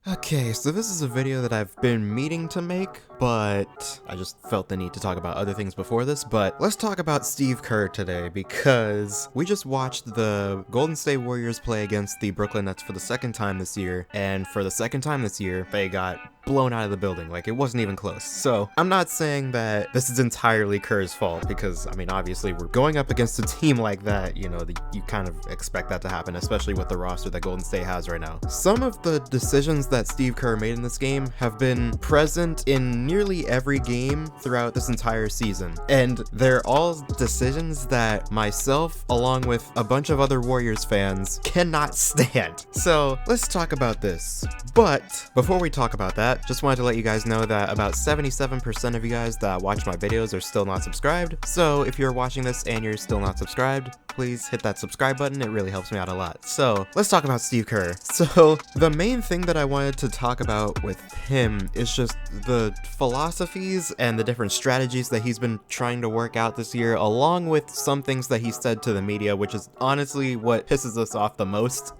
Okay, so this is a video that I've been meaning to make, but I just felt the need to talk about other things before this. But let's talk about Steve Kerr today, because we just watched the Golden State Warriors play against the Brooklyn Nets for the second time this year, and for the second time this year, they got blown out of the building. Like, it wasn't even close. So I'm not saying that this is entirely Kerr's fault, because I mean, obviously we're going up against a team like that, you know, you kind of expect that to happen, especially with the roster that Golden State has right now. Some of the decisions that Steve Kerr made in this game have been present in nearly every game throughout this entire season, and they're all decisions that myself, along with a bunch of other Warriors fans, cannot stand. So let's talk about this. But before we talk about that, just wanted to let you guys know that about 77% of you guys that watch my videos are still not subscribed. So if you're watching this and you're still not subscribed, please hit that subscribe button. It really helps me out a lot. So let's talk about Steve Kerr. So the main thing that I wanted to talk about with him is just the philosophies and the different strategies that he's been trying to work out this year, along with some things that he said to the media, which is honestly what pisses us off the most,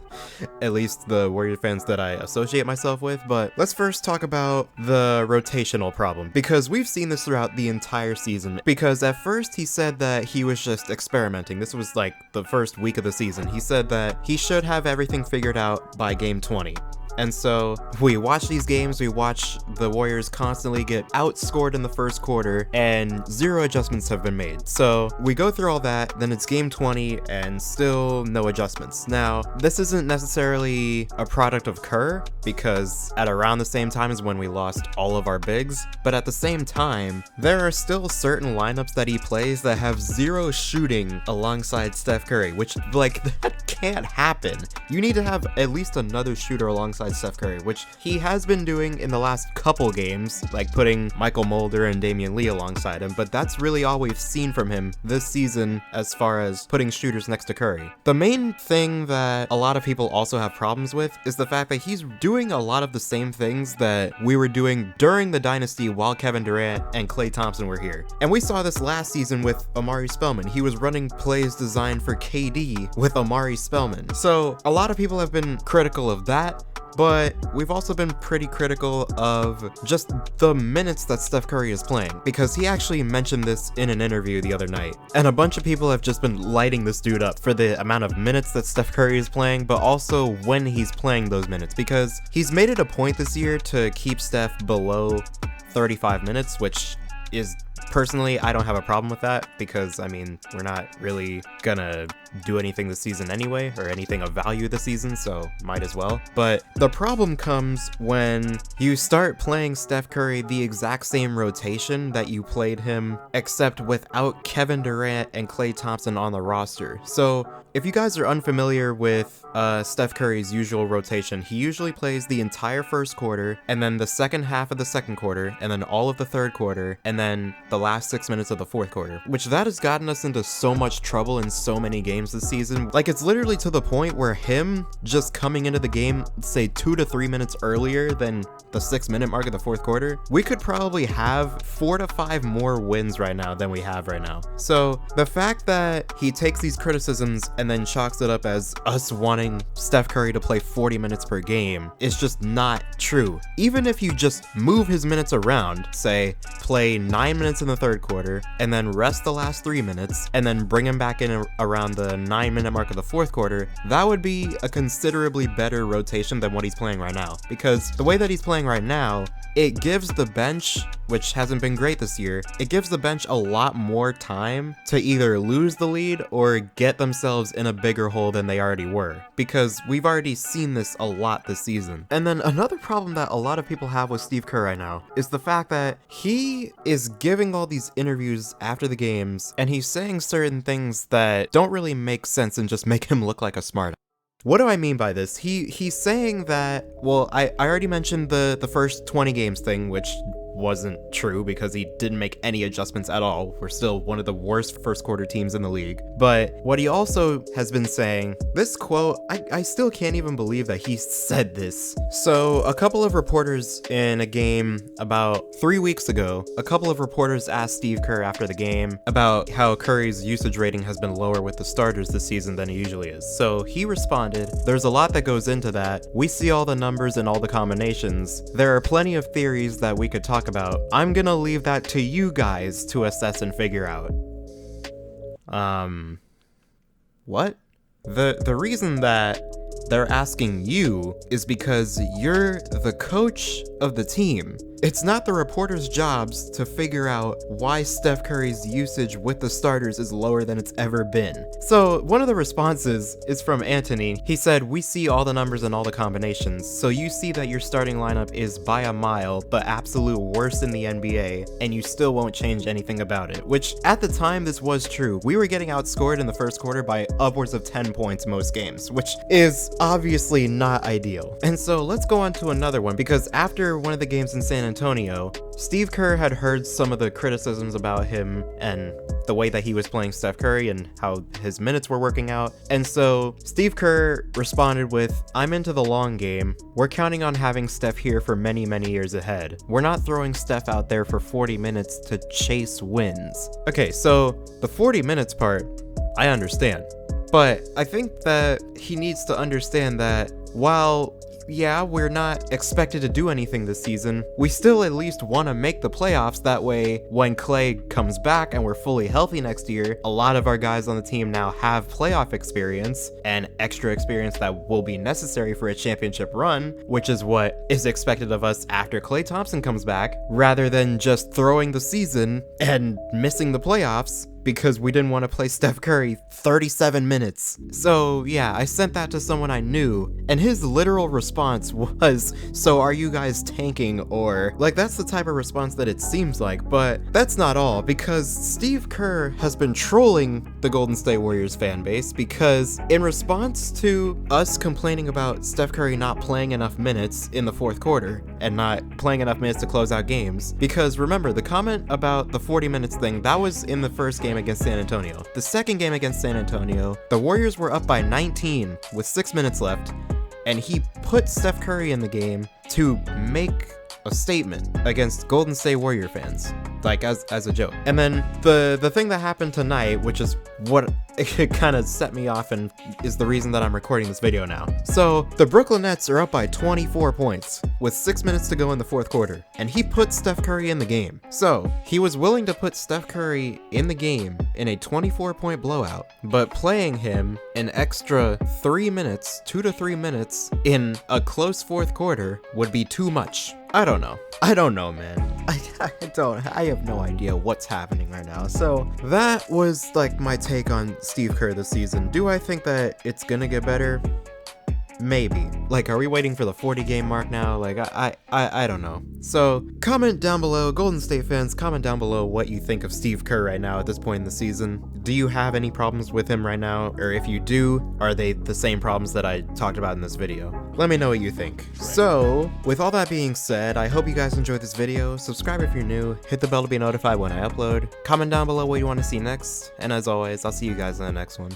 at least the Warrior fans that I associate myself with. But let's first talk about the rotational problem, because we've seen this throughout the entire season. Because at first he said that he was just experimenting. This was like the first week of the season. He said that he should have everything figured out by game 20. And so we watch these games, we watch the Warriors constantly get outscored in the first quarter, and zero adjustments have been made. So we go through all that, then it's game 20, and still no adjustments. Now, this isn't necessarily a product of Kerr, because at around the same time is when we lost all of our bigs, but at the same time, there are still certain lineups that he plays that have zero shooting alongside Steph Curry, which, like, that can't happen. You need to have at least another shooter alongside Steph Curry, which he has been doing in the last couple games, like putting Michael Mulder and Damian Lee alongside him, but that's really all we've seen from him this season as far as putting shooters next to Curry. The main thing that a lot of people also have problems with is the fact that he's doing a lot of the same things that we were doing during the dynasty while Kevin Durant and Klay Thompson were here. And we saw this last season with Omari Spellman. He was running plays designed for KD with Omari Spellman. So a lot of people have been critical of that, but we've also been pretty critical of just the minutes that Steph Curry is playing, because he actually mentioned this in an interview the other night, and a bunch of people have just been lighting this dude up for the amount of minutes that Steph Curry is playing, but also when he's playing those minutes, because he's made it a point this year to keep Steph below 35 minutes, which is, personally, I don't have a problem with that, because I mean, we're not really gonna do anything this season anyway, or anything of value this season, so might as well. But the problem comes when you start playing Steph Curry the exact same rotation that you played him, except without Kevin Durant and Klay Thompson on the roster. So if you guys are unfamiliar with Steph Curry's usual rotation, he usually plays the entire first quarter, and then the second half of the second quarter, and then all of the third quarter, and then the last 6 minutes of the fourth quarter, which that has gotten us into so much trouble in so many games this season. Like, it's literally to the point where him just coming into the game, say 2 to 3 minutes earlier than the 6-minute mark of the fourth quarter, we could probably have 4 to 5 more wins right now than we have right now. So the fact that he takes these criticisms and then chalks it up as us wanting Steph Curry to play 40 minutes per game is just not true. Even if you just move his minutes around, say play 9 minutes in the third quarter, and then rest the last 3 minutes, and then bring him back in around the 9-minute mark of the fourth quarter, that would be a considerably better rotation than what he's playing right now. Because the way that he's playing right now, it gives the bench, which hasn't been great this year, it gives the bench a lot more time to either lose the lead or get themselves in a bigger hole than they already were, because we've already seen this a lot this season. And then another problem that a lot of people have with Steve Kerr right now is the fact that he is giving all these interviews after the games, and he's saying certain things that don't really make sense and just make him look like a smart. What do I mean by this? He's saying that, well, I already mentioned the first 20 games thing, which wasn't true because he didn't make any adjustments at all. We're still one of the worst first quarter teams in the league. But what he also has been saying, this quote, I still can't even believe that he said this. So a couple of reporters in a game about 3 weeks ago, a couple of reporters asked Steve Kerr after the game about how Curry's usage rating has been lower with the starters this season than it usually is. So he responded, "There's a lot that goes into that. We see all the numbers and all the combinations. There are plenty of theories that we could talk about. I'm gonna leave that to you guys to assess and figure out." What? The reason that they're asking you is because you're the coach of the team. It's not the reporters' jobs to figure out why Steph Curry's usage with the starters is lower than it's ever been. So one of the responses is from Anthony. He said, "We see all the numbers and all the combinations, so you see that your starting lineup is by a mile the absolute worst in the NBA, and you still won't change anything about it." Which, at the time, this was true. We were getting outscored in the first quarter by upwards of 10 points most games, which is obviously not ideal. And so let's go on to another one, because after one of the games in San Antonio, Steve Kerr had heard some of the criticisms about him and the way that he was playing Steph Curry and how his minutes were working out. And so Steve Kerr responded with, "I'm into the long game. We're counting on having Steph here for many, many years ahead. We're not throwing Steph out there for 40 minutes to chase wins." Okay, so the 40 minutes part, I understand. But I think that he needs to understand that while, yeah, we're not expected to do anything this season, we still at least want to make the playoffs. That way, when Clay comes back and we're fully healthy next year, a lot of our guys on the team now have playoff experience and extra experience that will be necessary for a championship run, which is what is expected of us after Klay Thompson comes back, rather than just throwing the season and missing the playoffs because we didn't want to play Steph Curry 37 minutes. So yeah, I sent that to someone I knew, and his literal response was, "So are you guys tanking?" Or like, that's the type of response that it seems like. But that's not all, because Steve Kerr has been trolling the Golden State Warriors fan base, because in response to us complaining about Steph Curry not playing enough minutes in the fourth quarter and not playing enough minutes to close out games, because remember, the comment about the 40 minutes thing, that was in the first game against San Antonio. The second game against San Antonio, the Warriors were up by 19 with 6 minutes left, and he put Steph Curry in the game to make a statement against Golden State Warrior fans, like as a joke. And then the thing that happened tonight, which is what it kind of set me off and is the reason that I'm recording this video now. So the Brooklyn Nets are up by 24 points with 6 minutes to go in the fourth quarter, and he put Steph Curry in the game. So he was willing to put Steph Curry in the game in a 24-point blowout, but playing him an extra 3 minutes, 2 to 3 minutes in a close fourth quarter would be too much. I don't know, man. I have no idea what's happening right now. So that was like my take on Steve Kerr this season. Do I think that it's gonna get better? Maybe. Like, are we waiting for the 40 game mark now? Like, I don't know. So comment down below, Golden State fans, comment down below what you think of Steve Kerr right now at this point in the season. Do you have any problems with him right now? Or if you do, are they the same problems that I talked about in this video? Let me know what you think. So with all that being said, I hope you guys enjoyed this video. Subscribe if you're new, hit the bell to be notified when I upload, comment down below what you want to see next, and as always, I'll see you guys in the next one.